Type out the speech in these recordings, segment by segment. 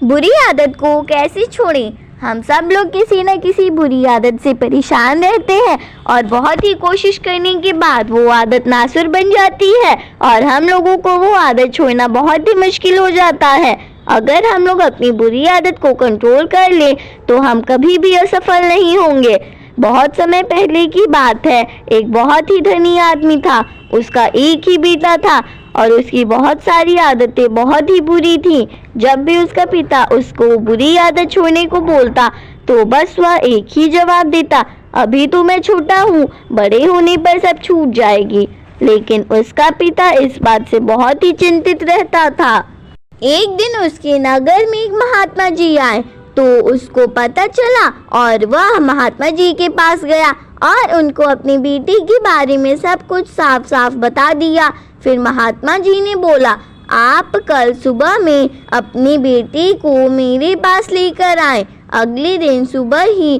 बुरी आदत को कैसे छोड़ें। हम सब लोग किसी न किसी बुरी आदत से परेशान रहते हैं और बहुत ही कोशिश करने के बाद वो आदत नासुर बन जाती है और हम लोगों को वो आदत छोड़ना बहुत ही मुश्किल हो जाता है। अगर हम लोग अपनी बुरी आदत को कंट्रोल कर लें तो हम कभी भी असफल नहीं होंगे। बहुत समय पहले की बात है, एक बहुत ही धनी आदमी था। उसका एक ही बेटा था और उसकी बहुत सारी आदतें बहुत ही बुरी थीं। जब भी उसका पिता उसको बुरी आदत छोड़ने को बोलता तो बस वह एक ही जवाब देता, अभी तो मैं छोटा हूँ, बड़े होने पर सब छूट जाएगी। लेकिन उसका पिता इस बात से बहुत ही चिंतित रहता था। एक दिन उसके नगर में एक महात्मा जी आए तो उसको पता चला और वह महात्मा जी के पास गया और उनको अपनी बेटी के बारे में सब कुछ साफ साफ बता दिया। फिर महात्मा जी ने बोला, आप कल सुबह में अपनी बेटी को मेरे पास लेकर आए। अगले दिन सुबह ही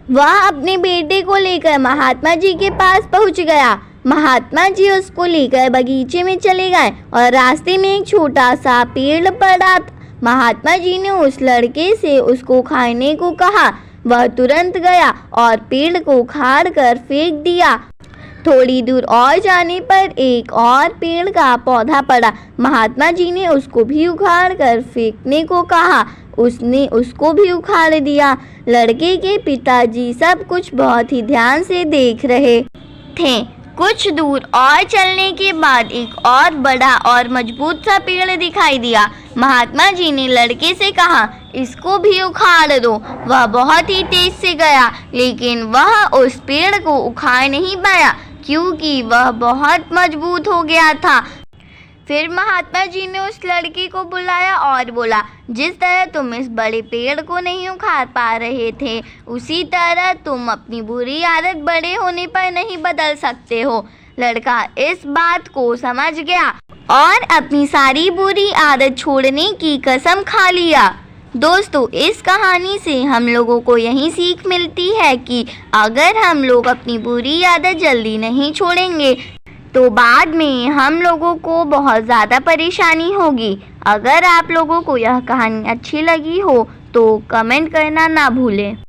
वह अपने बेटे को लेकर महात्मा जी के पास पहुंच गया। महात्मा जी उसको लेकर बगीचे में चले गए और रास्ते में एक छोटा सा पेड़ पड़ा। महात्मा जी ने उस लड़के से उसको खाने को कहा। वह तुरंत गया और पेड़ को उखाड़ कर फेंक दिया। थोड़ी दूर और जाने पर एक और पेड़ का पौधा पड़ा। महात्मा जी ने उसको भी उखाड़ कर फेंकने को कहा। उसने उसको भी उखाड़ दिया। लड़के के पिताजी सब कुछ बहुत ही ध्यान से देख रहे थे। कुछ दूर और चलने के बाद एक और बड़ा और मजबूत सा पेड़ दिखाई दिया। महात्मा जी ने लड़के से कहा, इसको भी उखाड़ दो। वह बहुत ही तेज से गया लेकिन वह उस पेड़ को उखाड़ नहीं पाया क्योंकि वह बहुत मजबूत हो गया था। फिर महात्मा जी ने उस लड़के को बुलाया और बोला, जिस तरह तुम इस बड़े पेड़ को नहीं उखाड़ पा रहे थे उसी तरह तुम अपनी बुरी आदत बड़े होने पर नहीं बदल सकते हो। लड़का इस बात को समझ गया और अपनी सारी बुरी आदत छोड़ने की कसम खा लिया। दोस्तों, इस कहानी से हम लोगों को यही सीख मिलती है कि अगर हम लोग अपनी बुरी आदत जल्दी नहीं छोड़ेंगे तो बाद में हम लोगों को बहुत ज़्यादा परेशानी होगी। अगर आप लोगों को यह कहानी अच्छी लगी हो तो कमेंट करना ना भूलें।